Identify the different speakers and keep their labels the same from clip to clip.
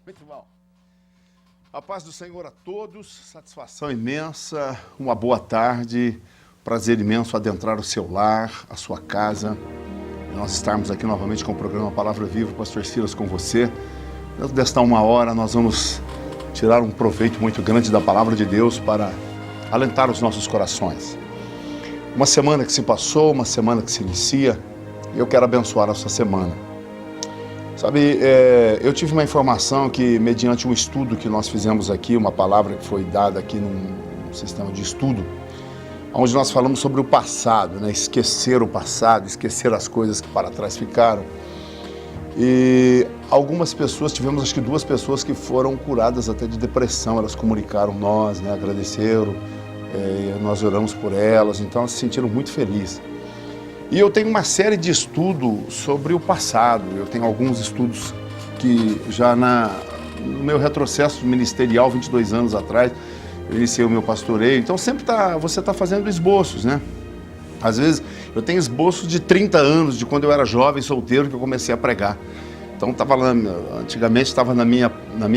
Speaker 1: Muito bom. A paz do Senhor a todos, satisfação imensa, uma boa tarde, prazer imenso adentrar o seu lar, a sua casa. Nós estarmos aqui novamente com o programa Palavra Viva, Pastor Silas com você. Dentro desta uma hora nós vamos tirar um proveito muito grande da Palavra de Deus para alentar os nossos corações. Uma semana que se passou, uma semana que se inicia, e eu quero abençoar a sua semana. Sabe, eu tive uma informação que, mediante um estudo que nós fizemos aqui, uma palavra que foi dada aqui num sistema de estudo, onde nós falamos sobre o passado, né? Esquecer o passado, esquecer as coisas que para trás ficaram. E algumas pessoas, tivemos acho que 2 pessoas que foram curadas até de depressão, elas comunicaram nós, né? Agradeceram, nós oramos por elas, então elas se sentiram muito felizes. E eu tenho uma série de estudos sobre o passado, eu tenho alguns estudos que já no meu retrocesso ministerial, 22 anos atrás, eu iniciei o meu pastoreio, então sempre você está fazendo esboços, né? Às vezes eu tenho esboços de 30 anos, de quando eu era jovem, solteiro, que eu comecei a pregar. Então antigamente estava na minha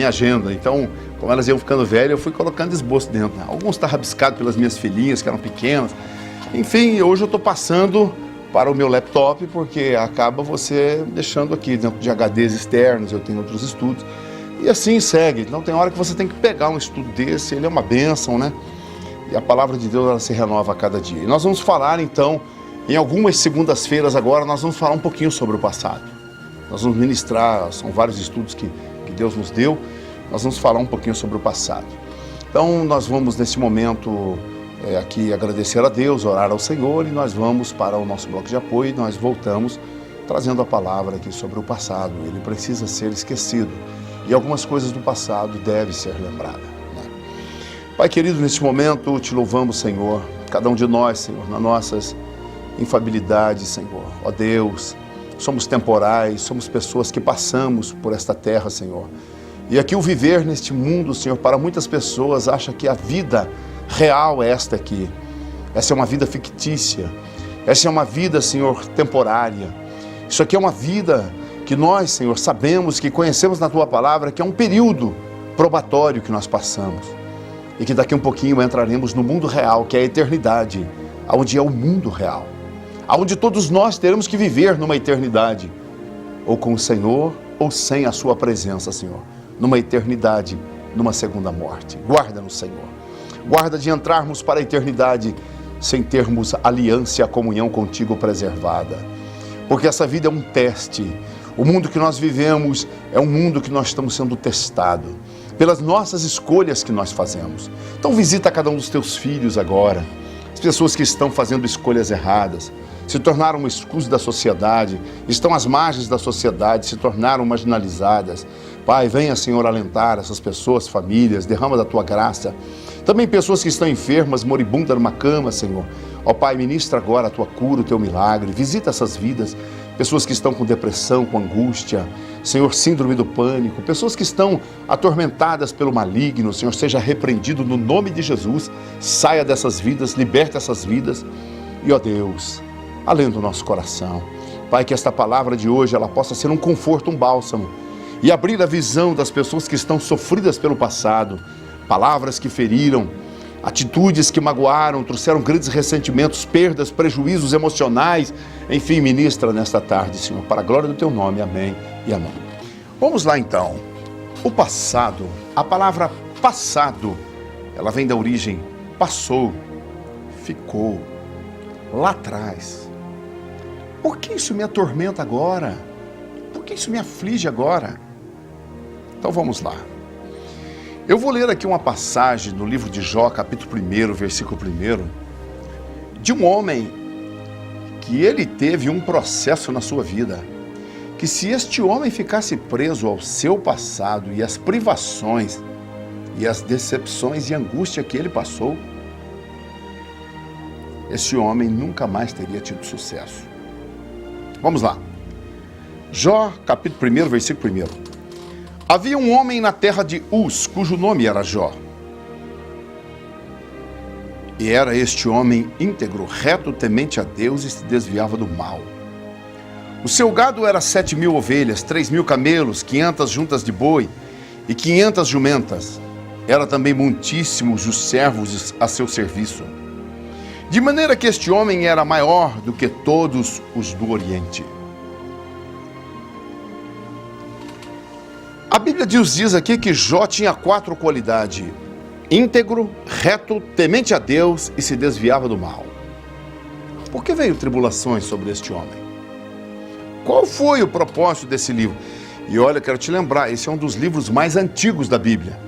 Speaker 1: agenda, então como elas iam ficando velhas, eu fui colocando esboço dentro. Né? Alguns estavam rabiscados pelas minhas filhinhas, que eram pequenas. Enfim, hoje eu estou passando para o meu laptop, porque acaba você deixando aqui dentro de HDs externos, eu tenho outros estudos, e assim segue. Então tem hora que você tem que pegar um estudo desse, ele é uma bênção, né? E a palavra de Deus, ela se renova a cada dia. E nós vamos falar então, em algumas segundas-feiras agora, nós vamos falar um pouquinho sobre o passado. Nós vamos ministrar, são vários estudos que Deus nos deu, nós vamos falar um pouquinho sobre o passado. Então nós vamos nesse momento aqui agradecer a Deus, orar ao Senhor, e nós vamos para o nosso bloco de apoio e nós voltamos trazendo a palavra aqui sobre o passado. Ele precisa ser esquecido e algumas coisas do passado devem ser lembradas. Né? Pai querido, neste momento te louvamos, Senhor, cada um de nós, Senhor, nas nossas infabilidades, Senhor. Ó Deus, somos temporais, somos pessoas que passamos por esta terra, Senhor. E aqui o viver neste mundo, Senhor, para muitas pessoas acha que a vida real é esta aqui. Essa é uma vida fictícia. Essa é uma vida, Senhor, temporária. Isso aqui é uma vida que nós, Senhor, sabemos, que conhecemos na Tua Palavra, que é um período probatório que nós passamos. E que daqui um pouquinho entraremos no mundo real, que é a eternidade, onde é o mundo real. Onde todos nós teremos que viver numa eternidade. Ou com o Senhor, ou sem a Sua presença, Senhor. Numa eternidade, numa segunda morte. Guarda-nos, Senhor. Guarda de entrarmos para a eternidade sem termos aliança e a comunhão contigo preservada. Porque essa vida é um teste. O mundo que nós vivemos é um mundo que nós estamos sendo testados pelas nossas escolhas que nós fazemos. Então visita cada um dos teus filhos agora. As pessoas que estão fazendo escolhas erradas, se tornaram um escudo da sociedade, estão às margens da sociedade, se tornaram marginalizadas. Pai, venha, Senhor, alentar essas pessoas, famílias, derrama da Tua graça. Também pessoas que estão enfermas, moribundas numa cama, Senhor. Ó Pai, ministra agora a Tua cura, o Teu milagre. Visita essas vidas. Pessoas que estão com depressão, com angústia. Senhor, síndrome do pânico. Pessoas que estão atormentadas pelo maligno. Senhor, seja repreendido no nome de Jesus. Saia dessas vidas, liberta essas vidas. E, ó Deus, alenta o nosso coração. Pai, que esta palavra de hoje ela possa ser um conforto, um bálsamo. E abrir a visão das pessoas que estão sofridas pelo passado. Palavras que feriram, atitudes que magoaram, trouxeram grandes ressentimentos, perdas, prejuízos emocionais. Enfim, ministra nesta tarde, Senhor, para a glória do Teu nome. Amém e amém. Vamos lá então. O passado, a palavra passado, ela vem da origem passou, ficou, lá atrás. Por que isso me atormenta agora? Por que isso me aflige agora? Então vamos lá. Eu vou ler aqui uma passagem no livro de Jó, capítulo 1, versículo 1, de um homem que ele teve um processo na sua vida, que se este homem ficasse preso ao seu passado e às privações e às decepções e angústia que ele passou, esse homem nunca mais teria tido sucesso. Vamos lá. Jó, capítulo 1, versículo 1. Havia um homem na terra de Uz, cujo nome era Jó. E era este homem íntegro, reto, temente a Deus e se desviava do mal. O seu gado era 7.000 ovelhas, 3.000 camelos, 500 juntas de boi e 500 jumentas. Era também muitíssimos os servos a seu serviço. De maneira que este homem era maior do que todos os do Oriente. A Bíblia diz aqui que Jó tinha 4 qualidades: íntegro, reto, temente a Deus e se desviava do mal. Por que veio tribulações sobre este homem? Qual foi o propósito desse livro? E olha, quero te lembrar, esse é um dos livros mais antigos da Bíblia.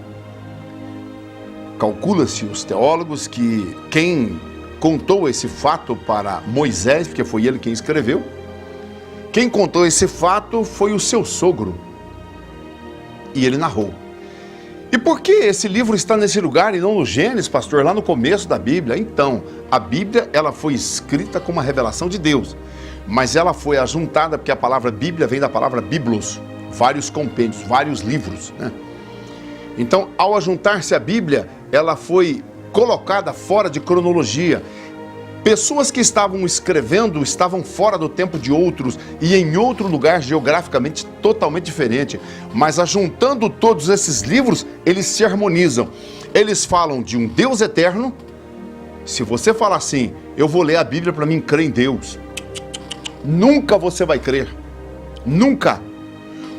Speaker 1: Calcula-se os teólogos que quem contou esse fato para Moisés, porque foi ele quem escreveu, quem contou esse fato foi o seu sogro. E ele narrou. E por que esse livro está nesse lugar e não no Gênesis, pastor, lá no começo da Bíblia? Então, a Bíblia, ela foi escrita como uma revelação de Deus, mas ela foi ajuntada, porque a palavra Bíblia vem da palavra biblos, vários compêndios, vários livros, né? Então, ao ajuntar-se a Bíblia, ela foi colocada fora de cronologia. Pessoas que estavam escrevendo estavam fora do tempo de outros e em outro lugar geograficamente totalmente diferente. Mas ajuntando todos esses livros, eles se harmonizam. Eles falam de um Deus eterno. Se você falar assim, eu vou ler a Bíblia para mim crer em Deus, nunca você vai crer. Nunca.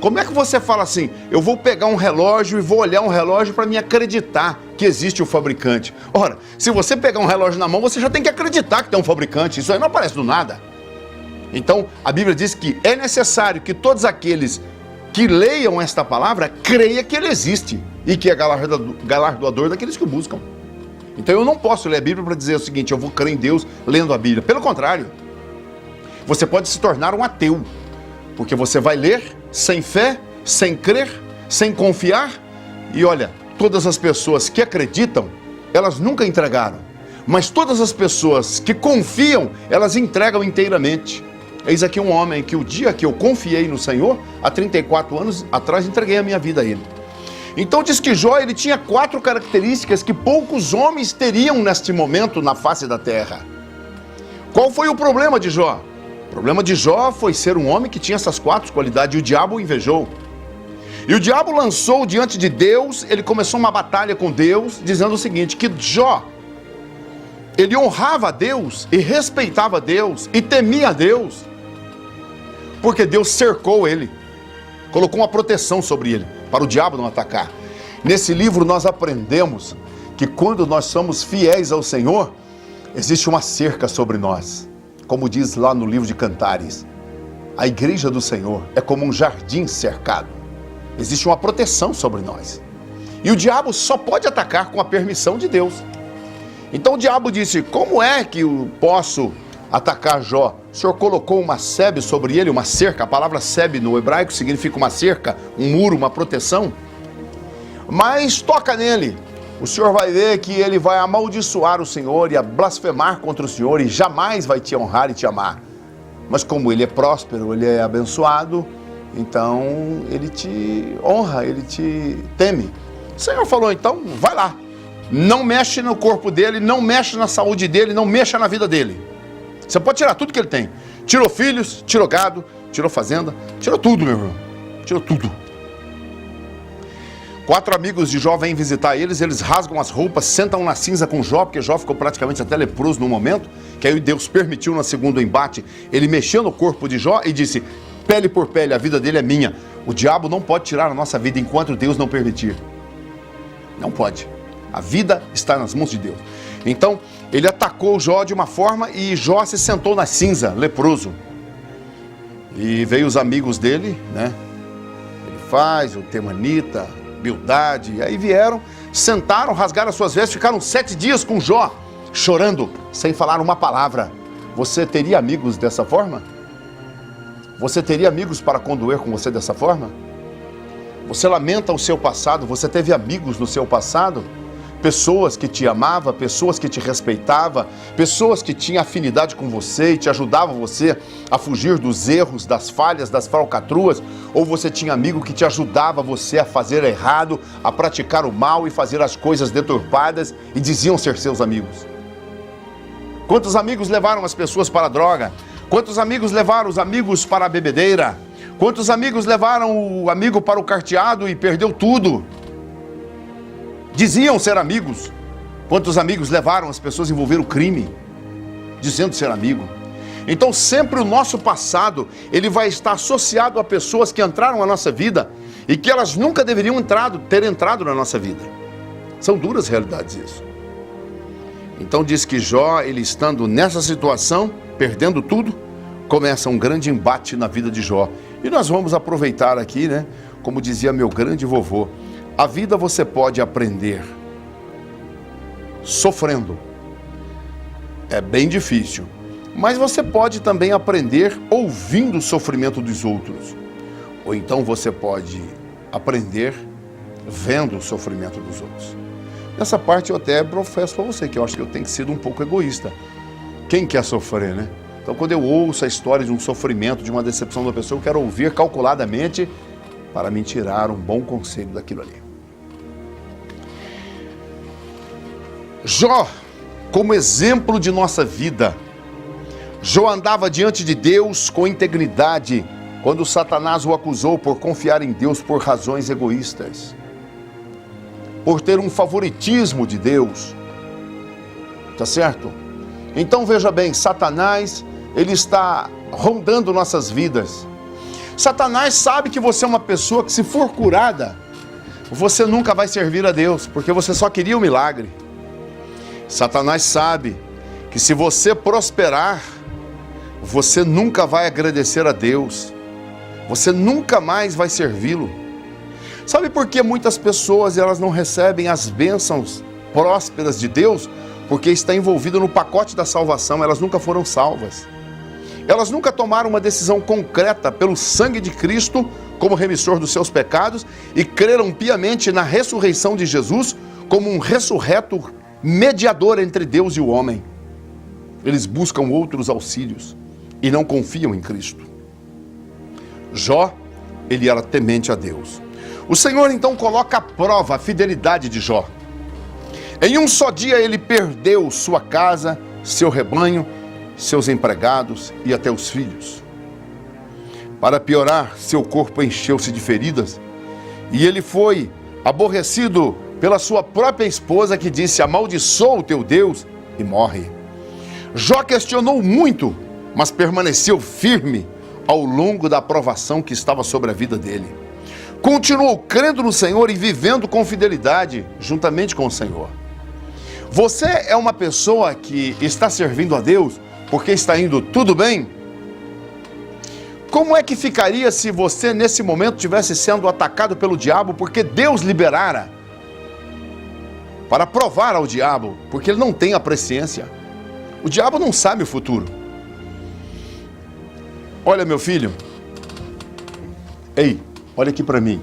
Speaker 1: Como é que você fala assim, eu vou pegar um relógio e vou olhar um relógio para me acreditar que existe o fabricante? Ora, se você pegar um relógio na mão, você já tem que acreditar que tem um fabricante. Isso aí não aparece do nada. Então, a Bíblia diz que é necessário que todos aqueles que leiam esta palavra creiam que ele existe e que é galardoador daqueles que o buscam. Então, eu não posso ler a Bíblia para dizer o seguinte, eu vou crer em Deus lendo a Bíblia. Pelo contrário, você pode se tornar um ateu, porque você vai ler sem fé, sem crer, sem confiar. E olha, todas as pessoas que acreditam, elas nunca entregaram. Mas todas as pessoas que confiam, elas entregam inteiramente. Eis aqui um homem que o dia que eu confiei no Senhor, há 34 anos atrás, entreguei a minha vida a Ele. Então diz que Jó, ele tinha 4 características que poucos homens teriam neste momento na face da terra. Qual foi o problema de Jó? O problema de Jó foi ser um homem que tinha essas 4 qualidades e o diabo o invejou. E o diabo lançou diante de Deus, ele começou uma batalha com Deus, dizendo o seguinte, que Jó, ele honrava a Deus e respeitava a Deus e temia a Deus, porque Deus cercou ele, colocou uma proteção sobre ele, para o diabo não atacar. Nesse livro nós aprendemos que quando nós somos fiéis ao Senhor, existe uma cerca sobre nós. Como diz lá no livro de Cantares, a igreja do Senhor é como um jardim cercado. Existe uma proteção sobre nós. E o diabo só pode atacar com a permissão de Deus. Então o diabo disse, como é que eu posso atacar Jó? O Senhor colocou uma sebe sobre ele, uma cerca. A palavra sebe no hebraico significa uma cerca, um muro, uma proteção. Mas toca nele. O Senhor vai ver que ele vai amaldiçoar o Senhor e a blasfemar contra o Senhor e jamais vai te honrar e te amar. Mas como ele é próspero, ele é abençoado, então ele te honra, ele te teme. O Senhor falou, então vai lá. Não mexe no corpo dele, não mexe na saúde dele, não mexa na vida dele. Você pode tirar tudo que ele tem. Tirou filhos, tirou gado, tirou fazenda, tirou tudo, meu irmão. Tirou tudo. 4 amigos de Jó vêm visitar eles, eles rasgam as roupas, sentam na cinza com Jó, porque Jó ficou praticamente até leproso no momento, que aí Deus permitiu no segundo embate, ele mexeu no corpo de Jó e disse, pele por pele, a vida dele é minha. O diabo não pode tirar a nossa vida enquanto Deus não permitir. Não pode. A vida está nas mãos de Deus. Então, ele atacou Jó de uma forma e Jó se sentou na cinza, leproso. E veio os amigos dele, né? Ele faz, o Temanita, Bildade, aí vieram, sentaram, rasgaram as suas vestes, ficaram 7 dias com Jó, chorando, sem falar uma palavra. Você teria amigos dessa forma? Você teria amigos para condoer com você dessa forma? Você lamenta o seu passado, você teve amigos no seu passado? Pessoas que te amavam, pessoas que te respeitavam, pessoas que tinham afinidade com você e te ajudavam você a fugir dos erros, das falhas, das falcatruas, ou você tinha amigo que te ajudava você a fazer errado, a praticar o mal e fazer as coisas deturpadas e diziam ser seus amigos. Quantos amigos levaram as pessoas para a droga? Quantos amigos levaram os amigos para a bebedeira? Quantos amigos levaram o amigo para o carteado e perdeu tudo? Diziam ser amigos. Quantos amigos levaram as pessoas a envolver o crime, dizendo ser amigo? Então sempre o nosso passado, ele vai estar associado a pessoas que entraram na nossa vida e que elas nunca deveriam ter entrado na nossa vida. São duras realidades isso. Então diz que Jó, ele estando nessa situação, perdendo tudo, começa um grande embate na vida de Jó. E nós vamos aproveitar aqui, né? Como dizia meu grande vovô, a vida você pode aprender sofrendo. É bem difícil. Mas você pode também aprender ouvindo o sofrimento dos outros. Ou então você pode aprender vendo o sofrimento dos outros. Nessa parte eu até professo para você que eu acho que eu tenho sido um pouco egoísta. Quem quer sofrer, né? Então quando eu ouço a história de um sofrimento, de uma decepção da pessoa, eu quero ouvir calculadamente para me tirar um bom conselho daquilo ali. Jó, como exemplo de nossa vida, Jó andava diante de Deus com integridade quando Satanás o acusou por confiar em Deus por razões egoístas, por ter um favoritismo de Deus, tá certo? Então veja bem, Satanás, ele está rondando nossas vidas. Satanás sabe que você é uma pessoa que, se for curada, você nunca vai servir a Deus, porque você só queria o milagre. Satanás sabe que se você prosperar, você nunca vai agradecer a Deus, você nunca mais vai servi-lo. Sabe por que muitas pessoas elas não recebem as bênçãos prósperas de Deus? Porque está envolvida no pacote da salvação, elas nunca foram salvas. Elas nunca tomaram uma decisão concreta pelo sangue de Cristo como remissor dos seus pecados e creram piamente na ressurreição de Jesus como um ressurreto mediador entre Deus e o homem. Eles buscam outros auxílios e não confiam em Cristo. Jó, ele era temente a Deus. O Senhor então coloca à prova a fidelidade de Jó. Em um só dia ele perdeu sua casa, seu rebanho, seus empregados e até os filhos. Para piorar, seu corpo encheu-se de feridas e ele foi aborrecido pela sua própria esposa, que disse: amaldiçoa o teu Deus, e morre. Jó questionou muito, mas permaneceu firme ao longo da provação que estava sobre a vida dele. Continuou crendo no Senhor e vivendo com fidelidade juntamente com o Senhor. Você é uma pessoa que está servindo a Deus porque está indo tudo bem? Como é que ficaria se você nesse momento estivesse sendo atacado pelo diabo porque Deus liberara para provar ao diabo, porque ele não tem a presciência? O diabo não sabe o futuro. Olha, meu filho, ei, olha aqui para mim.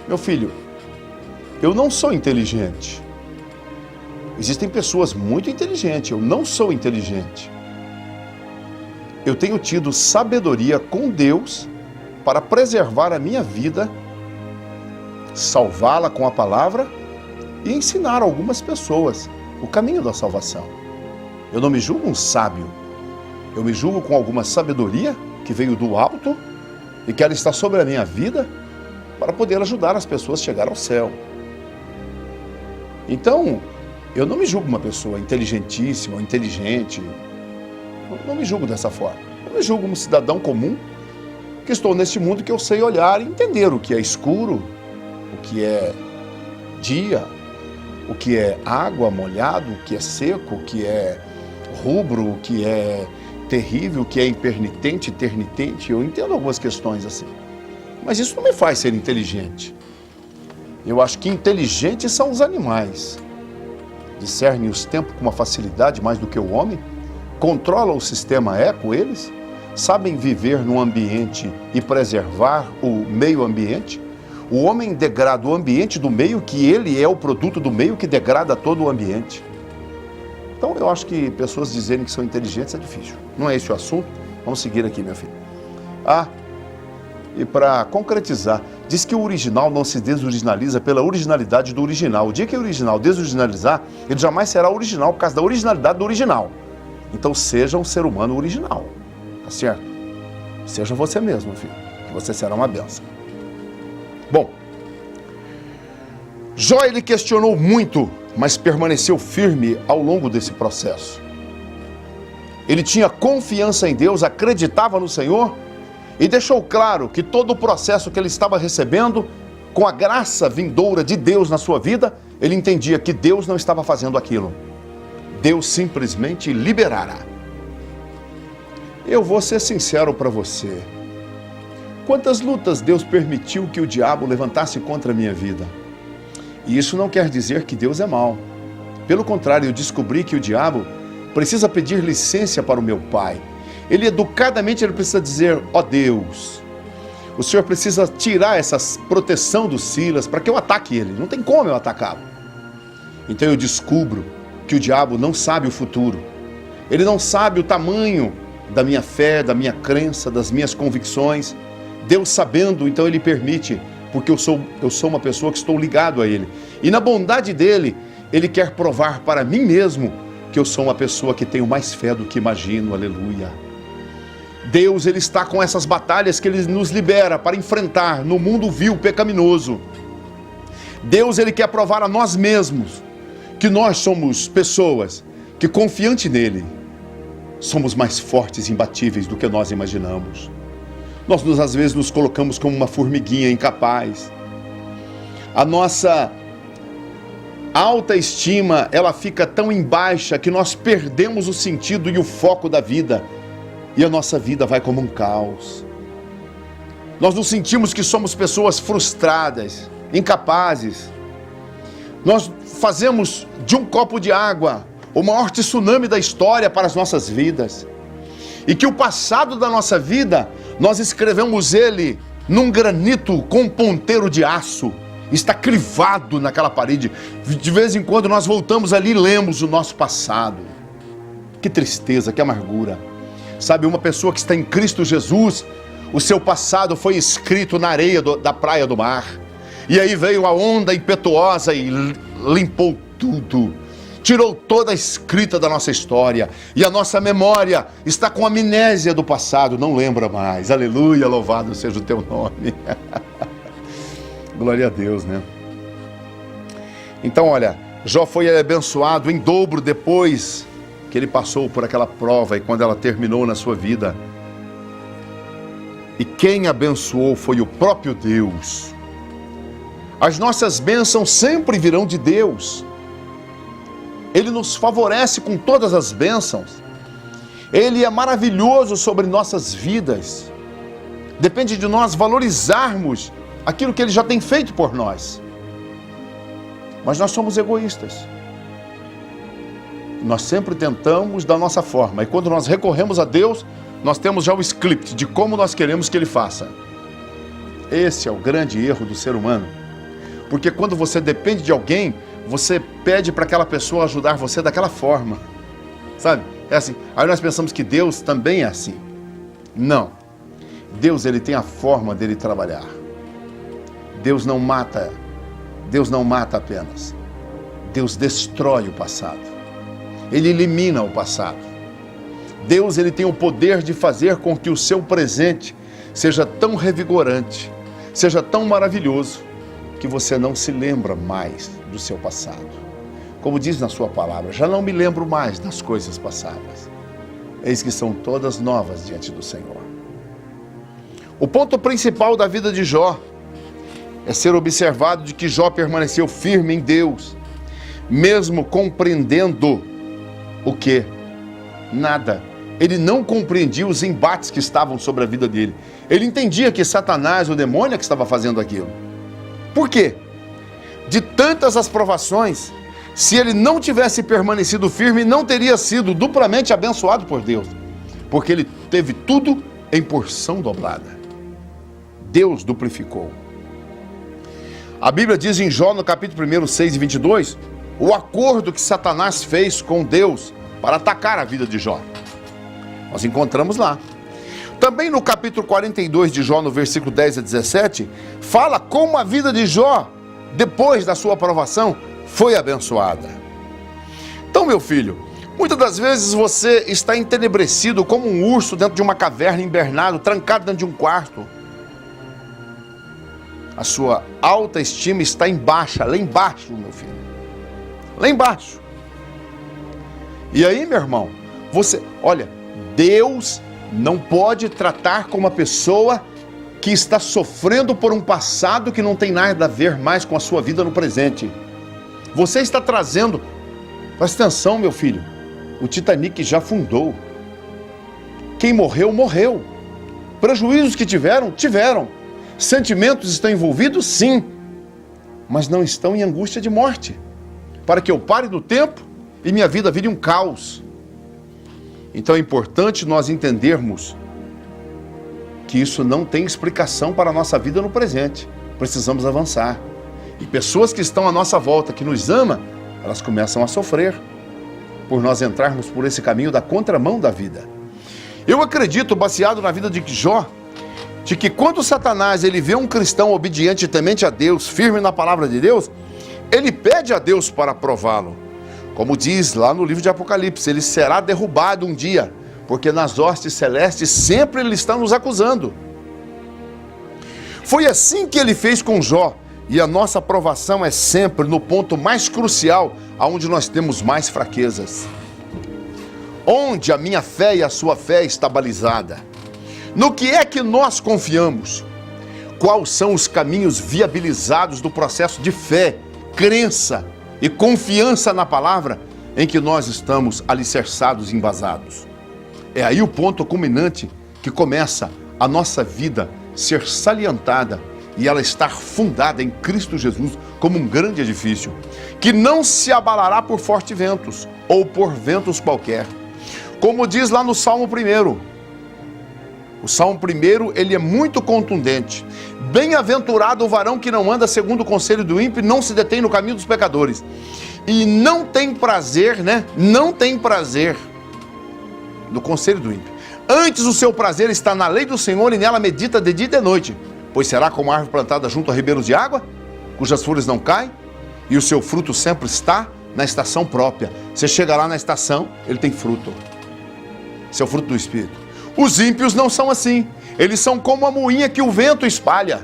Speaker 1: Meu filho, eu não sou inteligente. Existem pessoas muito inteligentes, eu não sou inteligente. Eu tenho tido sabedoria com Deus para preservar a minha vida, salvá-la com a palavra e ensinar a algumas pessoas o caminho da salvação. Eu não me julgo um sábio, eu me julgo com alguma sabedoria que veio do alto e que ela está sobre a minha vida para poder ajudar as pessoas a chegar ao céu. Então, eu não me julgo uma pessoa inteligentíssima ou inteligente, eu não me julgo dessa forma. Eu me julgo um cidadão comum que estou neste mundo que eu sei olhar e entender o que é escuro, o que é dia, o que é água molhado, o que é seco, o que é rubro, o que é terrível, o que é impenitente, eternitente. Eu entendo algumas questões assim. Mas isso não me faz ser inteligente. Eu acho que inteligentes são os animais. Discernem os tempos com uma facilidade mais do que o homem. Controlam o sistema eco, eles. Sabem viver num ambiente e preservar o meio ambiente. O homem degrada o ambiente do meio, que ele é o produto do meio que degrada todo o ambiente. Então eu acho que pessoas dizerem que são inteligentes é difícil. Não é esse o assunto? Vamos seguir aqui, meu filho. E para concretizar, diz que o original não se desoriginaliza pela originalidade do original. O dia que o original desoriginalizar, ele jamais será original por causa da originalidade do original. Então seja um ser humano original, tá certo? Seja você mesmo, filho, que você será uma bênção. Bom, Jó, ele questionou muito, mas permaneceu firme ao longo desse processo. Ele tinha confiança em Deus, acreditava no Senhor e deixou claro que todo o processo que ele estava recebendo, com a graça vindoura de Deus na sua vida, ele entendia que Deus não estava fazendo aquilo. Deus simplesmente liberará. Eu vou ser sincero para você. Quantas lutas Deus permitiu que o diabo levantasse contra a minha vida? E isso não quer dizer que Deus é mau. Pelo contrário, eu descobri que o diabo precisa pedir licença para o meu Pai. Ele educadamente precisa dizer: ó Deus, o Senhor precisa tirar essa proteção do Silas para que eu ataque ele. Não tem como eu atacá-lo. Então eu descubro que o diabo não sabe o futuro. Ele não sabe o tamanho da minha fé, da minha crença, das minhas convicções. Deus sabendo, então ele permite, porque eu sou uma pessoa que estou ligado a ele. E na bondade dele, ele quer provar para mim mesmo que eu sou uma pessoa que tenho mais fé do que imagino. Aleluia. Deus, ele está com essas batalhas que ele nos libera para enfrentar no mundo vil, pecaminoso. Deus, ele quer provar a nós mesmos que nós somos pessoas que, confiante nele, somos mais fortes e imbatíveis do que nós imaginamos. Nós às vezes nos colocamos como uma formiguinha incapaz. A nossa autoestima, ela fica tão em baixa que nós perdemos o sentido e o foco da vida. E a nossa vida vai como um caos. Nós nos sentimos que somos pessoas frustradas, incapazes. Nós fazemos de um copo de água o maior tsunami da história para as nossas vidas. E que o passado da nossa vida, nós escrevemos ele num granito com um ponteiro de aço. Está crivado naquela parede. De vez em quando nós voltamos ali e lemos o nosso passado. Que tristeza, que amargura. Sabe, uma pessoa que está em Cristo Jesus, o seu passado foi escrito na areia da praia do mar. E aí veio a onda impetuosa e limpou tudo. Tirou toda a escrita da nossa história. E a nossa memória está com amnésia do passado, não lembra mais. Aleluia, louvado seja o teu nome. Glória a Deus, né? Então, olha, Jó foi abençoado em dobro depois que ele passou por aquela prova e quando ela terminou na sua vida. E quem abençoou foi o próprio Deus. As nossas bênçãos sempre virão de Deus. Ele nos favorece com todas as bênçãos. Ele é maravilhoso sobre nossas vidas. Depende de nós valorizarmos aquilo que ele já tem feito por nós. Mas nós somos egoístas. Nós sempre tentamos da nossa forma. E quando nós recorremos a Deus, nós temos já o script de como nós queremos que ele faça. Esse é o grande erro do ser humano. Porque quando você depende de alguém, você pede para aquela pessoa ajudar você daquela forma. Sabe? É assim. Aí nós pensamos que Deus também é assim. Não. Deus, ele tem a forma dele trabalhar. Deus não mata. Deus não mata apenas. Deus destrói o passado. Ele elimina o passado. Deus, ele tem o poder de fazer com que o seu presente seja tão revigorante, seja tão maravilhoso, que você não se lembra mais do seu passado. Como diz na sua palavra, já não me lembro mais das coisas passadas. Eis que são todas novas diante do Senhor. O ponto principal da vida de Jó é ser observado de que Jó permaneceu firme em Deus, mesmo compreendendo o quê? Nada. Ele não compreendia os embates que estavam sobre a vida dele. Ele entendia que Satanás, o demônio, é que estava fazendo aquilo. Por quê? De tantas as provações, se ele não tivesse permanecido firme, não teria sido duplamente abençoado por Deus. Porque ele teve tudo em porção dobrada. Deus duplificou. A Bíblia diz em Jó, no capítulo 1, 6 e 22, o acordo que Satanás fez com Deus para atacar a vida de Jó. Nós encontramos lá. Também no capítulo 42 de Jó, no versículo 10 a 17, fala como a vida de Jó, depois da sua aprovação, foi abençoada. Então, meu filho, muitas das vezes você está entenebrecido como um urso dentro de uma caverna, hibernado, trancado dentro de um quarto. a sua autoestima está em baixa, lá embaixo, meu filho. Lá embaixo. E aí, meu irmão, olha, Deus não pode tratar com uma pessoa que está sofrendo por um passado que não tem nada a ver mais com a sua vida no presente. Você está trazendo, presta atenção, meu filho, o Titanic já afundou. Quem morreu, morreu. Prejuízos que tiveram, tiveram. Sentimentos estão envolvidos, sim, mas não estão em angústia de morte, para que eu pare no tempo e minha vida vire um caos. Então é importante nós entendermos que isso não tem explicação para a nossa vida no presente. Precisamos avançar. E pessoas que estão à nossa volta, que nos amam, elas começam a sofrer por nós entrarmos por esse caminho da contramão da vida. Eu acredito, baseado na vida de Jó, de que quando Satanás ele vê um cristão obediente e temente a Deus, firme na palavra de Deus, ele pede a Deus para prová-lo. Como diz lá no livro de Apocalipse, ele será derrubado um dia, porque nas hostes celestes sempre ele está nos acusando. Foi assim que ele fez com Jó, e a nossa aprovação é sempre no ponto mais crucial, aonde nós temos mais fraquezas. Onde a minha fé e a sua fé está balizada? No que é que nós confiamos? Quais são os caminhos viabilizados do processo de fé, crença e confiança na palavra em que nós estamos alicerçados e embasados? É aí o ponto culminante que começa a nossa vida ser salientada e ela estar fundada em Cristo Jesus como um grande edifício, que não se abalará por fortes ventos ou por ventos qualquer. Como diz lá no Salmo 1, o Salmo 1, ele é muito contundente. Bem-aventurado o varão que não anda segundo o conselho do ímpio, não se detém no caminho dos pecadores. E não tem prazer, não tem prazer no conselho do ímpio. Antes o seu prazer está na lei do Senhor e nela medita de dia e de noite. Pois será como árvore plantada junto a ribeiros de água, cujas folhas não caem, e o seu fruto sempre está na estação própria. Você chega lá na estação, ele tem fruto. Esse é o fruto do Espírito. Os ímpios não são assim. Eles são como a moinha que o vento espalha.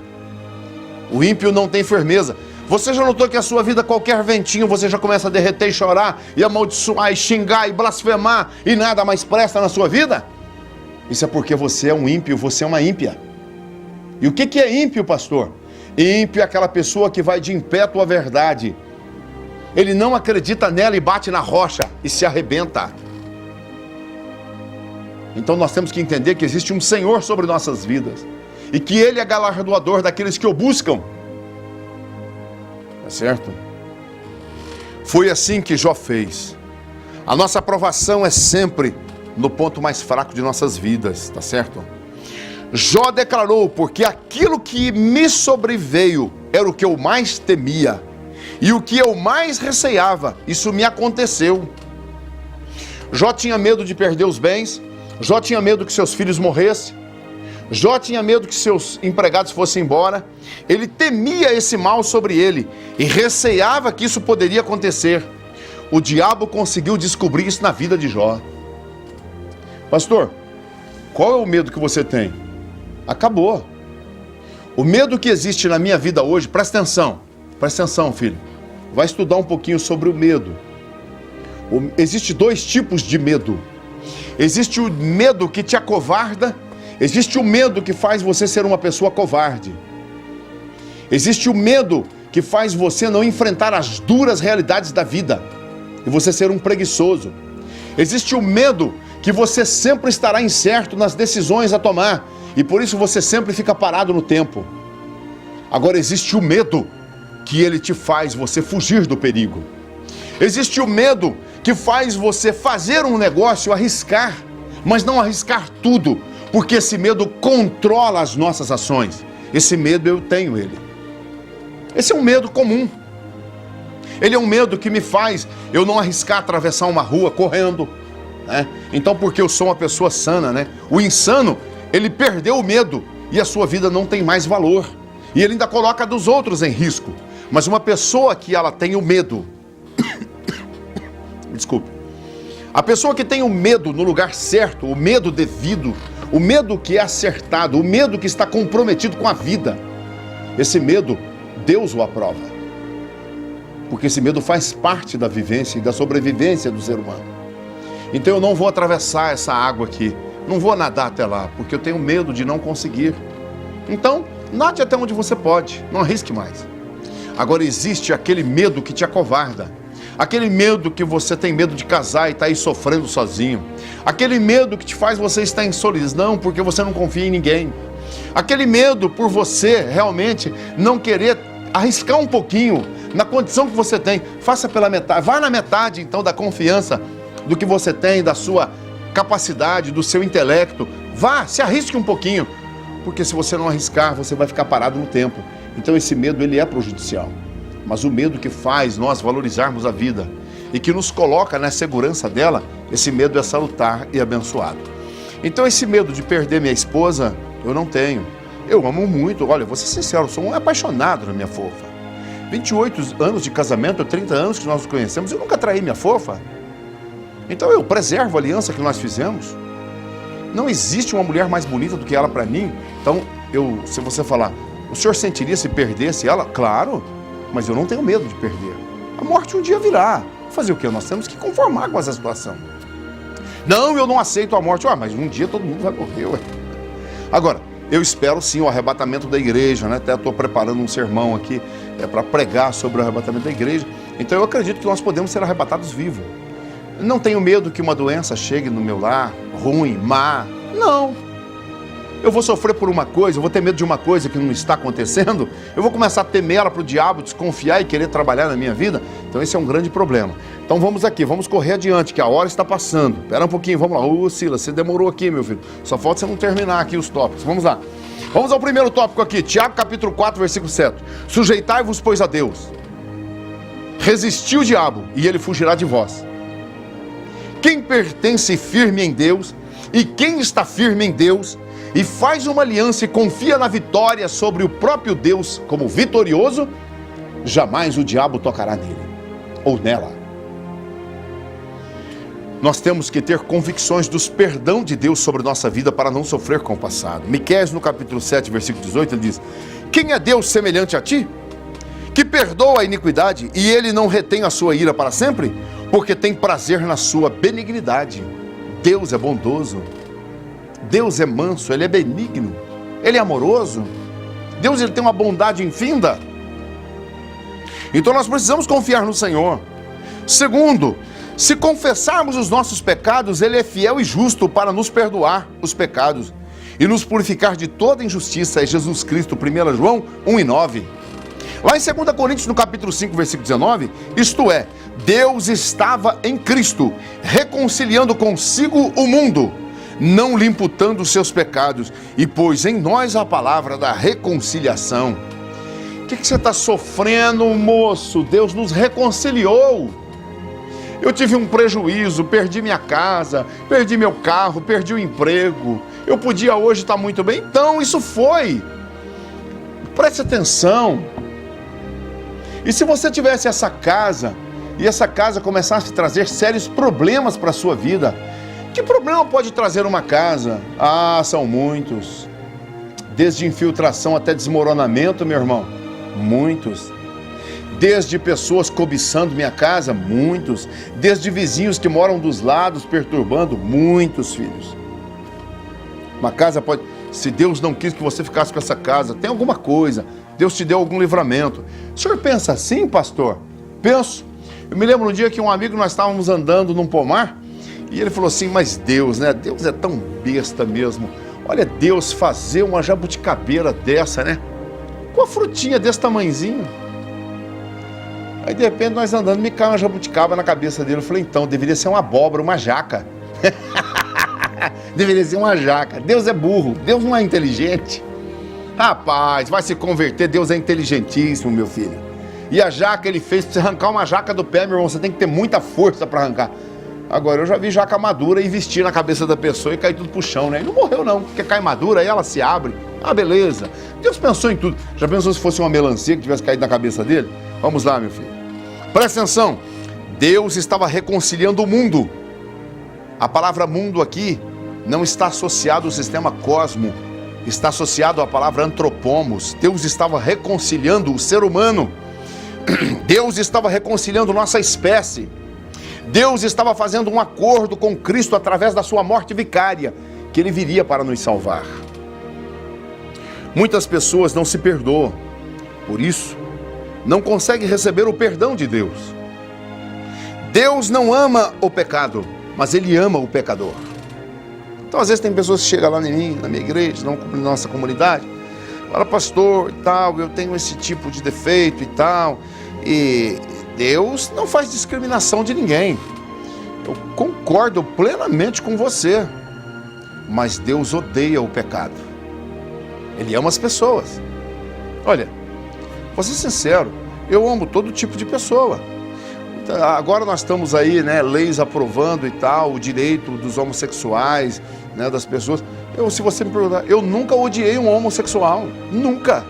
Speaker 1: O ímpio não tem firmeza. Você já notou que a sua vida, qualquer ventinho, você já começa a derreter e chorar, e amaldiçoar, e xingar, e blasfemar, e nada mais presta na sua vida? Isso é porque você é um ímpio, você é uma ímpia. E o que é ímpio, pastor? Ímpio é aquela pessoa que vai de impétuo à verdade. Ele não acredita nela e bate na rocha e se arrebenta. Então nós temos que entender que existe um Senhor sobre nossas vidas e que Ele é galardoador daqueles que o buscam. Tá certo? Foi assim que Jó fez. A nossa aprovação é sempre no ponto mais fraco de nossas vidas, tá certo? Jó declarou: porque aquilo que me sobreveio era o que eu mais temia e o que eu mais receava, isso me aconteceu. Jó tinha medo de perder os bens. Jó tinha medo que seus filhos morressem. Jó tinha medo que seus empregados fossem embora. Ele temia esse mal sobre ele e receava que isso poderia acontecer. O diabo conseguiu descobrir isso na vida de Jó. Pastor, qual é o medo que você tem? Acabou. O medo que existe na minha vida hoje, presta atenção, filho. Vai estudar um pouquinho sobre o medo. Existem dois tipos de medo. Existe o medo que te acovarda, existe o medo que faz você ser uma pessoa covarde. Existe o medo que faz você não enfrentar as duras realidades da vida e você ser um preguiçoso. Existe o medo que você sempre estará incerto nas decisões a tomar e por isso você sempre fica parado no tempo. Agora existe o medo que ele te faz você fugir do perigo. Existe o medo que faz você fazer um negócio, arriscar, mas não arriscar tudo, porque esse medo controla as nossas ações. Esse medo eu tenho ele. Esse é um medo comum. Ele é um medo que me faz eu não arriscar atravessar uma rua correndo, né? Então, porque eu sou uma pessoa sana, O insano, ele perdeu o medo e a sua vida não tem mais valor. E ele ainda coloca dos outros em risco. Mas uma pessoa que ela tem o medo... Desculpe. A pessoa que tem o medo no lugar certo, o medo devido, o medo que é acertado, o medo que está comprometido com a vida, esse medo, Deus o aprova. Porque esse medo faz parte da vivência e da sobrevivência do ser humano. Então eu não vou atravessar essa água aqui, não vou nadar até lá, porque eu tenho medo de não conseguir. Então, nade até onde você pode, não arrisque mais. Agora existe aquele medo que te acovarda, aquele medo que você tem medo de casar e está aí sofrendo sozinho, aquele medo que te faz você estar em solidão porque você não confia em ninguém, aquele medo por você realmente não querer arriscar um pouquinho na condição que você tem. Faça pela metade, vá na metade então da confiança do que você tem, da sua capacidade, do seu intelecto. Vá, se arrisque um pouquinho, porque se você não arriscar, você vai ficar parado no tempo. Então esse medo, ele é prejudicial. Mas o medo que faz nós valorizarmos a vida e que nos coloca na segurança dela, esse medo é salutar e abençoado. Então esse medo de perder minha esposa, eu não tenho. Eu amo muito, olha, vou ser sincero, sou um apaixonado na minha fofa. 28 anos de casamento, 30 anos que nós nos conhecemos, eu nunca traí minha fofa. Então eu preservo a aliança que nós fizemos. Não existe uma mulher mais bonita do que ela para mim. Então, se você falar, o senhor sentiria se perdesse ela? Claro, mas eu não tenho medo de perder. A morte um dia virá. Fazer o quê? Nós temos que conformar com essa situação. Não, eu não aceito a morte. Mas um dia todo mundo vai morrer, ué. Agora, eu espero sim o arrebatamento da igreja, né? Até estou preparando um sermão aqui para pregar sobre o arrebatamento da igreja. Então eu acredito que nós podemos ser arrebatados vivos. Não tenho medo que uma doença chegue no meu lar, ruim, má. Não. Eu vou sofrer por uma coisa, eu vou ter medo de uma coisa que não está acontecendo, eu vou começar a temer ela para o diabo, desconfiar e querer trabalhar na minha vida. Então esse é um grande problema. Então vamos aqui, vamos correr adiante, que a hora está passando. Espera um pouquinho, vamos lá. Ô Silas, você demorou aqui, meu filho. Só falta você não terminar aqui os tópicos. Vamos lá. Vamos ao primeiro tópico aqui, Tiago capítulo 4, versículo 7. Sujeitai-vos, pois, a Deus. Resisti o diabo e ele fugirá de vós. Quem pertence firme em Deus e quem está firme em Deus e faz uma aliança e confia na vitória sobre o próprio Deus como vitorioso, jamais o diabo tocará nele ou nela. Nós temos que ter convicções dos perdão de Deus sobre nossa vida para não sofrer com o passado. Miqueias no capítulo 7, versículo 18, ele diz: quem é Deus semelhante a ti? Que perdoa a iniquidade e ele não retém a sua ira para sempre? Porque tem prazer na sua benignidade. Deus é bondoso. Deus é manso, ele é benigno. Ele é amoroso. Deus, ele tem uma bondade infinda. Então nós precisamos confiar no Senhor. Segundo, se confessarmos os nossos pecados, ele é fiel e justo para nos perdoar os pecados e nos purificar de toda injustiça. É Jesus Cristo, 1 João 1:9. Lá em 2 Coríntios, no capítulo 5, versículo 19, isto é, Deus estava em Cristo, reconciliando consigo o mundo, não lhe imputando os seus pecados, e pôs em nós a palavra da reconciliação. O que você está sofrendo, moço? Deus nos reconciliou. Eu tive um prejuízo, perdi minha casa, perdi meu carro, perdi o emprego. Eu podia hoje estar muito bem, então isso foi. Preste atenção. E se você tivesse essa casa, e essa casa começasse a trazer sérios problemas para a sua vida, que problema pode trazer uma casa? São muitos. Desde infiltração até desmoronamento, meu irmão, muitos. Desde pessoas cobiçando minha casa, muitos. Desde vizinhos que moram dos lados perturbando, muitos, filhos. Uma casa pode... Se Deus não quis que você ficasse com essa casa, tem alguma coisa... Deus te deu algum livramento. O senhor pensa assim, pastor? Penso. Eu me lembro um dia que um amigo, nós estávamos andando num pomar, e ele falou assim, mas Deus, né? Deus é tão besta mesmo. Olha, Deus fazer uma jabuticabeira dessa, né? Com a frutinha desse tamanhozinho. Aí, de repente, nós andando, me cai uma jabuticaba na cabeça dele. Eu falei, então, deveria ser uma abóbora, uma jaca. Deveria ser uma jaca. Deus é burro. Deus não é inteligente. Rapaz, vai se converter, Deus é inteligentíssimo, meu filho. E a jaca ele fez para você arrancar uma jaca do pé, meu irmão, você tem que ter muita força para arrancar. Agora, eu já vi jaca madura investir na cabeça da pessoa e cair tudo pro chão, né? E não morreu não, porque cai madura, aí ela se abre. Beleza. Deus pensou em tudo. Já pensou se fosse uma melancia que tivesse caído na cabeça dele? Vamos lá, meu filho. Presta atenção. Deus estava reconciliando o mundo. A palavra mundo aqui não está associada ao sistema cosmo, está associado à palavra antropomos. Deus estava reconciliando o ser humano. Deus estava reconciliando nossa espécie. Deus estava fazendo um acordo com Cristo através da sua morte vicária, que Ele viria para nos salvar. Muitas pessoas não se perdoam, por isso, não conseguem receber o perdão de Deus. Deus não ama o pecado, mas Ele ama o pecador. Então, às vezes, tem pessoas que chegam lá em mim, na minha igreja, na nossa comunidade, fala, pastor, e tal, eu tenho esse tipo de defeito e tal, e Deus não faz discriminação de ninguém. Eu concordo plenamente com você, mas Deus odeia o pecado. Ele ama as pessoas. Olha, vou ser sincero, eu amo todo tipo de pessoa. Agora nós estamos aí, né, leis aprovando e tal, o direito dos homossexuais, né, das pessoas. Se você me perguntar, eu nunca odiei um homossexual, nunca.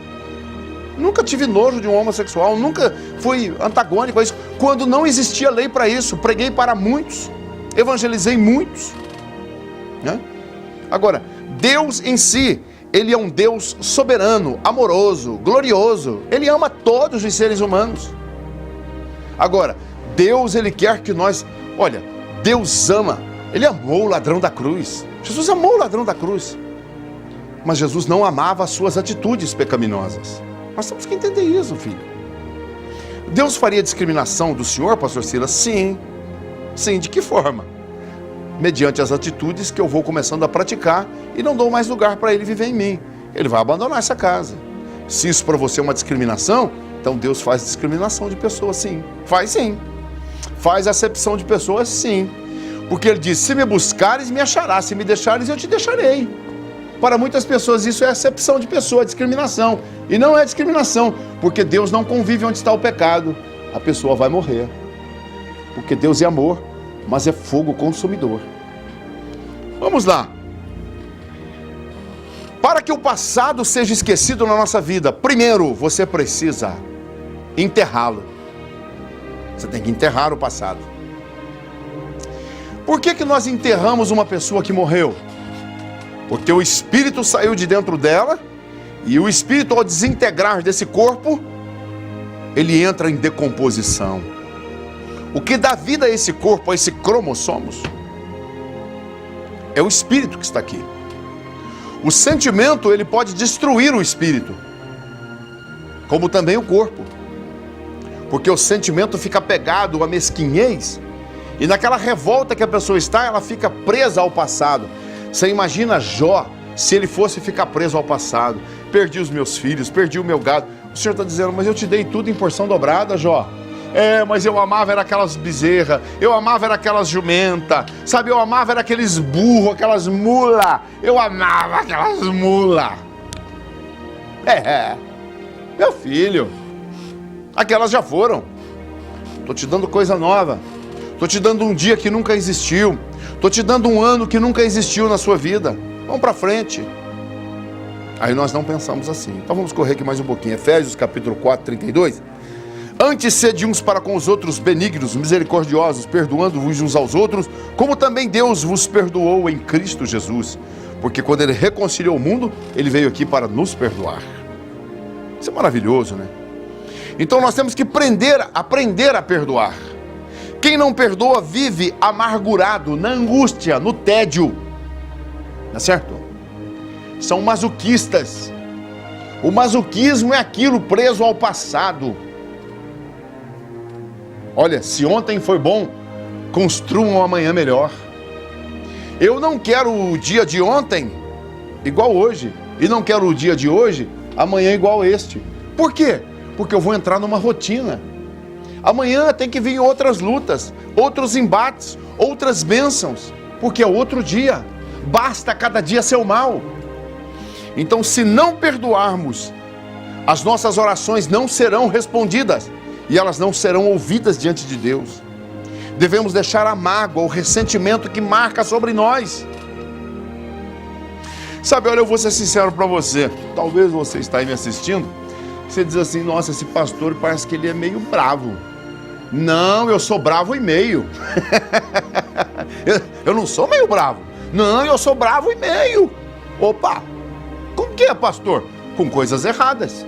Speaker 1: Nunca tive nojo de um homossexual, nunca fui antagônico a isso. Quando não existia lei para isso, preguei para muitos, evangelizei muitos, né? Agora, Deus em si, Ele é um Deus soberano, amoroso, glorioso. Ele ama todos os seres humanos. Agora, Deus, Ele quer que nós... Olha, Deus ama. Ele amou o ladrão da cruz. Jesus amou o ladrão da cruz. Mas Jesus não amava as suas atitudes pecaminosas. Nós temos que entender isso, filho. Deus faria discriminação do senhor, pastor Silas? Sim. Sim, de que forma? Mediante as atitudes que eu vou começando a praticar e não dou mais lugar para ele viver em mim. Ele vai abandonar essa casa. Se isso para você é uma discriminação, então Deus faz discriminação de pessoas, sim. Faz sim. Faz acepção de pessoas, sim. Porque Ele diz, se me buscares, me acharás. Se me deixares, eu te deixarei. Para muitas pessoas isso é acepção de pessoa, discriminação. E não é discriminação, porque Deus não convive onde está o pecado. A pessoa vai morrer. Porque Deus é amor, mas é fogo consumidor. Vamos lá. Para que o passado seja esquecido na nossa vida, primeiro você precisa enterrá-lo. Você tem que enterrar o passado. Por que nós enterramos uma pessoa que morreu? Porque o espírito saiu de dentro dela e o espírito, ao desintegrar desse corpo, ele entra em decomposição. O que dá vida a esse corpo, a esse cromossomos, é o espírito que está aqui. O sentimento, ele pode destruir o espírito, como também o corpo. Porque o sentimento fica pegado à mesquinhez, e naquela revolta que a pessoa está, ela fica presa ao passado. Você imagina Jó, se ele fosse ficar preso ao passado. Perdi os meus filhos, perdi o meu gado. O Senhor está dizendo, mas eu te dei tudo em porção dobrada, Jó. Mas eu amava era aquelas bezerras, eu amava era aquelas jumenta, sabe, eu amava era aqueles burros, aquelas mula, eu amava aquelas mula. Meu filho, aquelas já foram. Estou te dando coisa nova, estou te dando um dia que nunca existiu, estou te dando um ano que nunca existiu na sua vida. Vamos para frente. Aí nós não pensamos assim. Então vamos correr aqui mais um pouquinho. Efésios capítulo 4, 32. Antes sede uns para com os outros benignos, misericordiosos, perdoando-vos uns aos outros, como também Deus vos perdoou em Cristo Jesus. Porque quando Ele reconciliou o mundo, Ele veio aqui para nos perdoar. Isso é maravilhoso, né? Então nós temos que aprender a perdoar. Quem não perdoa vive amargurado, na angústia, no tédio. Não é certo? São masoquistas. O masoquismo é aquilo preso ao passado. Olha, se ontem foi bom, construam um amanhã melhor. Eu não quero o dia de ontem igual hoje. E não quero o dia de hoje, amanhã igual este. Por quê? Porque eu vou entrar numa rotina. Amanhã tem que vir outras lutas, outros embates, outras bênçãos. Porque é outro dia. Basta cada dia seu mal. Então, se não perdoarmos, as nossas orações não serão respondidas. E elas não serão ouvidas diante de Deus. Devemos deixar a mágoa, o ressentimento que marca sobre nós. Sabe, olha, eu vou ser sincero para você. Talvez você está aí me assistindo. Você diz assim, nossa, esse pastor parece que ele é meio bravo. Não, eu sou bravo e meio. eu não sou meio bravo. Não, eu sou bravo e meio. Opa, como Com o quê, pastor? Com coisas erradas,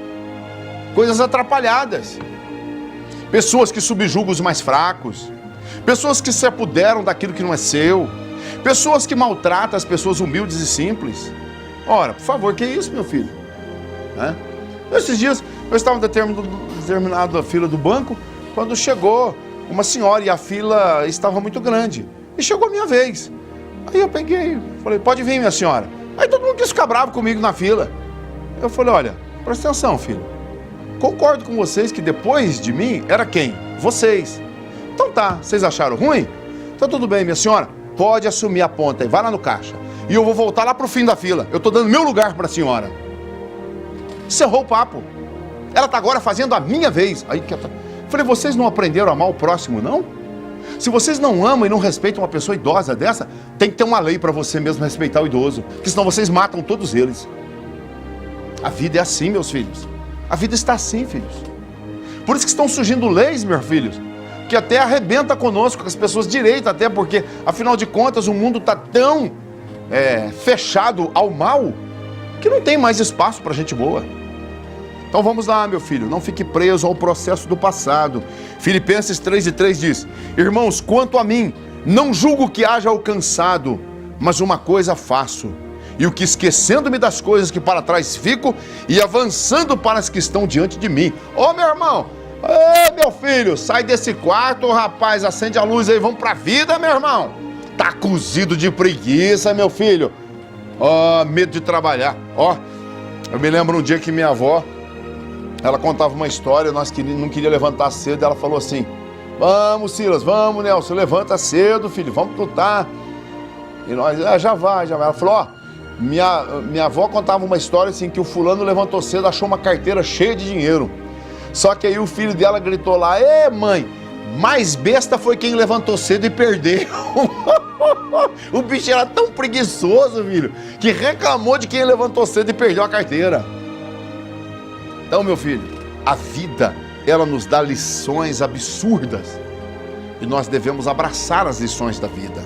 Speaker 1: coisas atrapalhadas. Pessoas que subjugam os mais fracos, pessoas que se apoderam daquilo que não é seu, pessoas que maltratam as pessoas humildes e simples. Ora, por favor, que é isso, meu filho? Esses dias eu estava determinado a fila do banco, quando chegou uma senhora e a fila estava muito grande. E chegou a minha vez. Aí eu peguei, falei, pode vir, minha senhora. Aí todo mundo quis ficar bravo comigo na fila. Eu falei, olha, presta atenção, filho. Concordo com vocês que depois de mim era quem? Vocês. Então tá, vocês acharam ruim? Então tudo bem, minha senhora, pode assumir a ponta aí, vai lá no caixa. E eu vou voltar lá pro fim da fila. Eu tô dando meu lugar pra senhora. Encerrou o papo. Ela tá agora fazendo a minha vez. Aí que falei, vocês não aprenderam a amar o próximo, não? Se vocês não amam e não respeitam uma pessoa idosa dessa, tem que ter uma lei para você mesmo respeitar o idoso, porque senão vocês matam todos eles. A vida é assim, meus filhos. A vida está assim, filhos. Por isso que estão surgindo leis, meus filhos, que até arrebenta conosco, com as pessoas direitas, até porque, afinal de contas, o mundo está tão fechado ao mal, que não tem mais espaço para gente boa. Então vamos lá, meu filho, não fique preso ao processo do passado. Filipenses 3:3 diz, irmãos, quanto a mim, não julgo que haja alcançado, mas uma coisa faço, e o que esquecendo-me das coisas que para trás fico, e avançando para as que estão diante de mim. Ô meu irmão, ô meu filho, sai desse quarto, rapaz, acende a luz aí, vamos pra vida, meu irmão. Tá cozido de preguiça, meu filho. Ó, medo de trabalhar. Ó, eu me lembro um dia que minha avó, ela contava uma história, nós não queria levantar cedo, ela falou assim, vamos Silas, vamos Nelson, levanta cedo, filho, vamos lutar. E nós, já vai. Ela falou, ó, minha avó contava uma história assim, que o fulano levantou cedo, achou uma carteira cheia de dinheiro. Só que aí o filho dela gritou lá, ê mãe, mais besta foi quem levantou cedo e perdeu. O bicho era tão preguiçoso, filho, que reclamou de quem levantou cedo e perdeu a carteira. Então, meu filho, a vida, ela nos dá lições absurdas e nós devemos abraçar as lições da vida.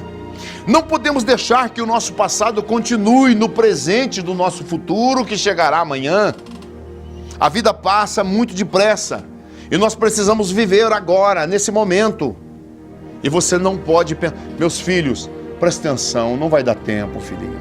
Speaker 1: Não podemos deixar que o nosso passado continue no presente do nosso futuro que chegará amanhã. A vida passa muito depressa e nós precisamos viver agora, nesse momento. E você não pode pensar, meus filhos, presta atenção, não vai dar tempo, filhinho.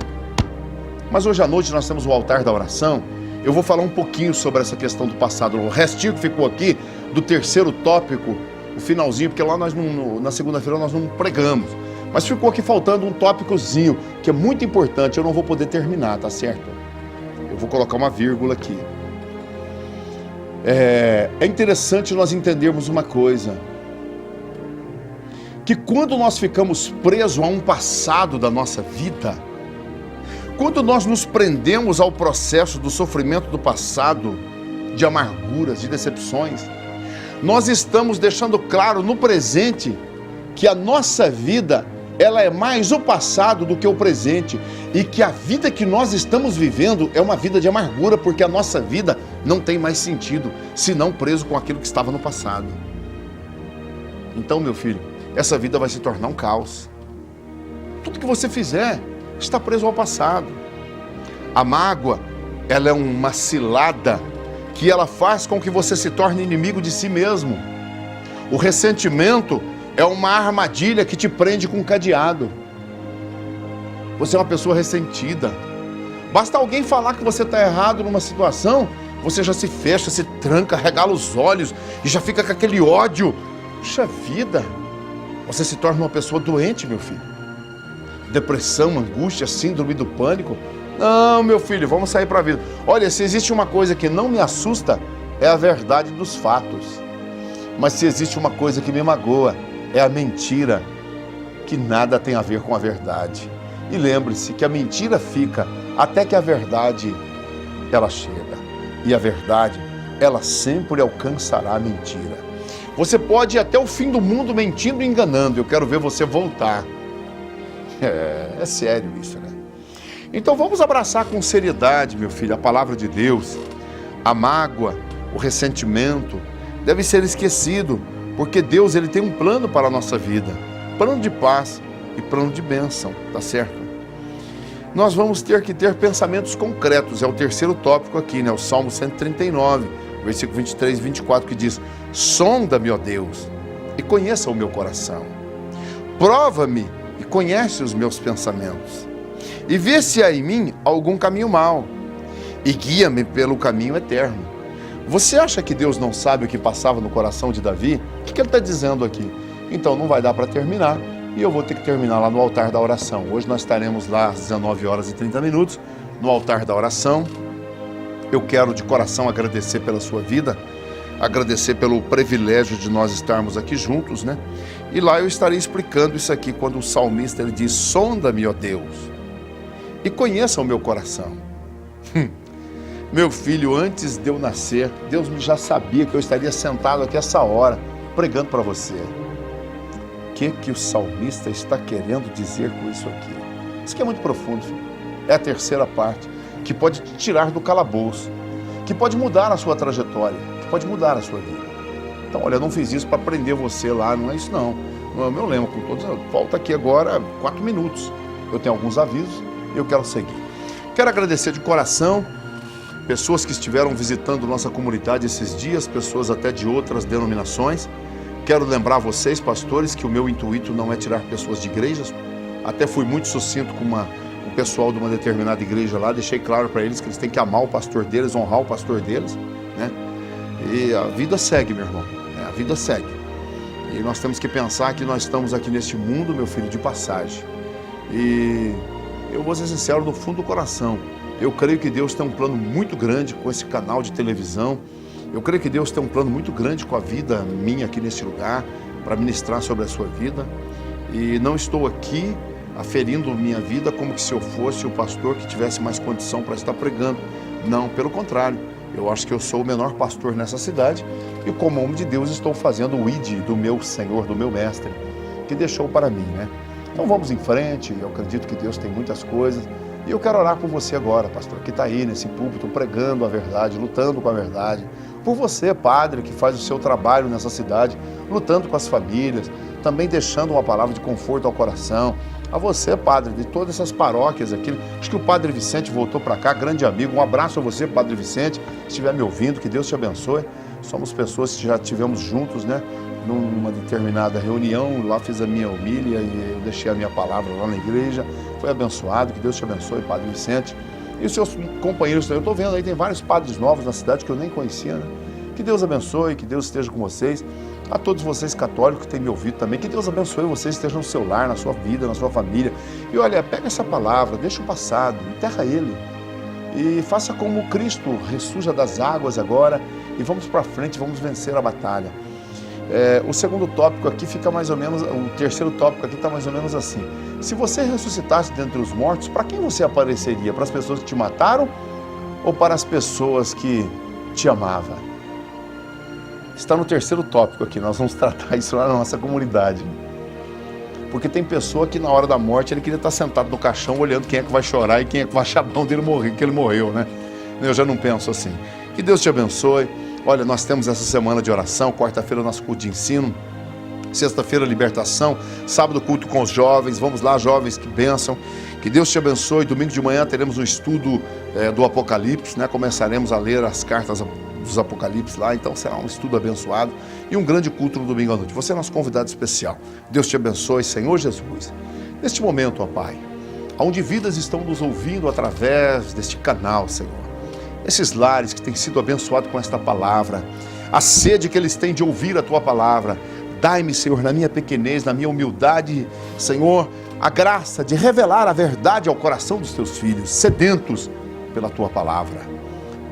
Speaker 1: Mas hoje à noite nós temos o altar da oração. Eu vou falar um pouquinho sobre essa questão do passado. O restinho que ficou aqui, do terceiro tópico, o finalzinho, porque lá nós na segunda-feira nós não pregamos. Mas ficou aqui faltando um tópicozinho, que é muito importante, eu não vou poder terminar, tá certo? Eu vou colocar uma vírgula aqui. É interessante nós entendermos uma coisa, que quando nós ficamos presos a um passado da nossa vida, quando nós nos prendemos ao processo do sofrimento do passado, de amarguras, de decepções, nós estamos deixando claro no presente que a nossa vida, ela é mais o passado do que o presente e que a vida que nós estamos vivendo é uma vida de amargura, porque a nossa vida não tem mais sentido, senão preso com aquilo que estava no passado. Então, meu filho, essa vida vai se tornar um caos. Tudo que você fizer está preso ao passado. A mágoa, ela é uma cilada que ela faz com que você se torne inimigo de si mesmo. O ressentimento é uma armadilha que te prende com um cadeado. Você é uma pessoa ressentida. Basta alguém falar que você está errado numa situação, você já se fecha, se tranca, regala os olhos e já fica com aquele ódio. Puxa vida, você se torna uma pessoa doente, meu filho. Depressão, angústia, síndrome do pânico. Não, meu filho, vamos sair para a vida. Olha, se existe uma coisa que não me assusta, é a verdade dos fatos. Mas se existe uma coisa que me magoa, é a mentira, que nada tem a ver com a verdade. E lembre-se que a mentira fica até que a verdade, ela chega. E a verdade, ela sempre alcançará a mentira. Você pode ir até o fim do mundo mentindo e enganando. Eu quero ver você voltar. É sério isso, né? Então vamos abraçar com seriedade, meu filho, a palavra de Deus. A mágoa, o ressentimento deve ser esquecido, porque Deus, ele tem um plano para a nossa vida. Plano de paz e plano de bênção, tá certo? nós vamos ter que ter pensamentos concretos. É o terceiro tópico aqui, né? O Salmo 139, versículo 23 e 24, que diz: sonda-me, ó Deus, e conheça o meu coração. Prova-me e conhece os meus pensamentos. E vê se há em mim algum caminho mau, e guia-me pelo caminho eterno. Você acha que Deus não sabe o que passava no coração de Davi? O que ele está dizendo aqui? Então não vai dar para terminar, e eu vou ter que terminar lá no altar da oração. Hoje nós estaremos lá às 19 horas e 30 minutos, no altar da oração. Eu quero de coração agradecer pela sua vida, agradecer pelo privilégio de nós estarmos aqui juntos, né? E lá eu estarei explicando isso aqui, quando o salmista ele diz: sonda-me, ó Deus, e conheça o meu coração. Meu filho, antes de eu nascer, Deus já sabia que eu estaria sentado aqui essa hora, pregando para você. O que o salmista está querendo dizer com isso aqui? Isso aqui é muito profundo, filho. É a terceira parte, que pode te tirar do calabouço, que pode mudar a sua trajetória, que pode mudar a sua vida. Então, olha, eu não fiz isso para prender você lá, não é isso não. Não é o meu lema, com todos. Falta aqui agora 4 minutos. Eu tenho alguns avisos e eu quero seguir. Quero agradecer de coração pessoas que estiveram visitando nossa comunidade esses dias, pessoas até de outras denominações. Quero lembrar vocês, pastores, que o meu intuito não é tirar pessoas de igrejas. Até fui muito sucinto com o pessoal de uma determinada igreja lá, deixei claro para eles que eles têm que amar o pastor deles, honrar o pastor deles, né? E a vida segue, meu irmão, a vida segue. E nós temos que pensar que nós estamos aqui neste mundo, meu filho, de passagem. E eu vou ser sincero, no fundo do coração, eu creio que Deus tem um plano muito grande com esse canal de televisão. Eu creio que Deus tem um plano muito grande com a vida minha aqui nesse lugar, para ministrar sobre a sua vida. E não estou aqui aferindo minha vida como que se eu fosse o pastor que tivesse mais condição para estar pregando. Não, pelo contrário. Eu acho que eu sou o menor pastor nessa cidade e, como homem de Deus, estou fazendo o ID do meu Senhor, do meu Mestre, que deixou para mim, né? Então vamos em frente. Eu acredito que Deus tem muitas coisas. E eu quero orar por você agora, pastor, que está aí nesse púlpito pregando a verdade, lutando com a verdade. Por você, padre, que faz o seu trabalho nessa cidade, lutando com as famílias, também deixando uma palavra de conforto ao coração. A você, padre, de todas essas paróquias aqui. Acho que o padre Vicente voltou para cá, grande amigo. Um abraço a você, padre Vicente, se estiver me ouvindo, que Deus te abençoe. Somos pessoas que já estivemos juntos, né? Numa determinada reunião, lá fiz a minha homília e eu deixei a minha palavra lá na igreja. Foi abençoado, que Deus te abençoe, padre Vicente. E os seus companheiros também. Eu estou vendo aí, tem vários padres novos na cidade que eu nem conhecia, né? Que Deus abençoe, que Deus esteja com vocês. A todos vocês católicos que têm me ouvido também, que Deus abençoe vocês, estejam no seu lar, na sua vida, na sua família. E olha, pega essa palavra, deixa o passado, enterra ele. E faça como Cristo, ressurja das águas agora e vamos para frente, vamos vencer a batalha. O segundo tópico aqui fica mais ou menos, o terceiro tópico aqui está mais ou menos assim. Se você ressuscitasse dentre os mortos, para quem você apareceria? Para as pessoas que te mataram ou para as pessoas que te amavam? Está no terceiro tópico aqui, nós vamos tratar isso lá na nossa comunidade. Porque tem pessoa que na hora da morte ele queria estar sentado no caixão olhando quem é que vai chorar e quem é que vai achar bom dele morrer, que ele morreu, né? Eu já não penso assim. Que Deus te abençoe. Olha, nós temos essa semana de oração, quarta-feira nosso culto de ensino, sexta-feira libertação, sábado culto com os jovens. Vamos lá, jovens, que bênção. Que Deus te abençoe. Domingo de manhã teremos um estudo do Apocalipse, né? Começaremos a ler as cartas dos Apocalipse lá, então será um estudo abençoado e um grande culto no domingo à noite. Você é nosso convidado especial. Deus te abençoe, Senhor Jesus. Neste momento, ó Pai, onde vidas estão nos ouvindo através deste canal, Senhor, esses lares que têm sido abençoados com esta palavra, a sede que eles têm de ouvir a Tua palavra, dai-me, Senhor, na minha pequenez, na minha humildade, Senhor, a graça de revelar a verdade ao coração dos Teus filhos, sedentos pela Tua palavra.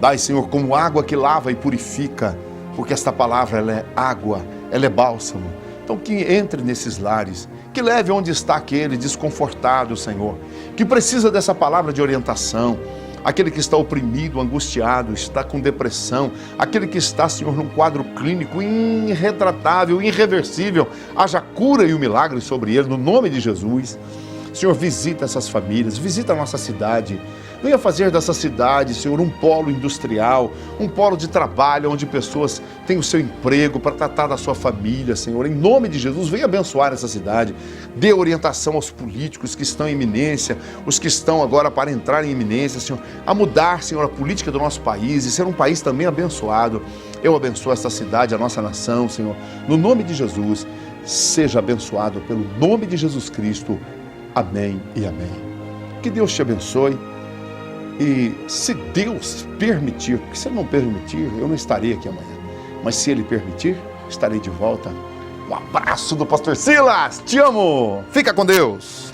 Speaker 1: Dai, Senhor, como água que lava e purifica, porque esta palavra, ela é água, ela é bálsamo. Então que entre nesses lares, que leve onde está aquele desconfortado, Senhor, que precisa dessa palavra de orientação, aquele que está oprimido, angustiado, está com depressão, aquele que está, Senhor, num quadro clínico irretratável, irreversível, haja cura e o milagre sobre ele, no nome de Jesus. Senhor, visita essas famílias, visita a nossa cidade. Venha fazer dessa cidade, Senhor, um polo industrial, um polo de trabalho, onde pessoas têm o seu emprego para tratar da sua família, Senhor. Em nome de Jesus, venha abençoar essa cidade. Dê orientação aos políticos que estão em iminência, os que estão agora para entrar em iminência, Senhor, a mudar, Senhor, a política do nosso país e ser um país também abençoado. Eu abençoo essa cidade, a nossa nação, Senhor. No nome de Jesus, seja abençoado pelo nome de Jesus Cristo. Amém e amém. Que Deus te abençoe. E se Deus permitir, porque se Ele não permitir, eu não estarei aqui amanhã. Mas se Ele permitir, estarei de volta. Um abraço do Pastor Silas. Te amo. Fica com Deus.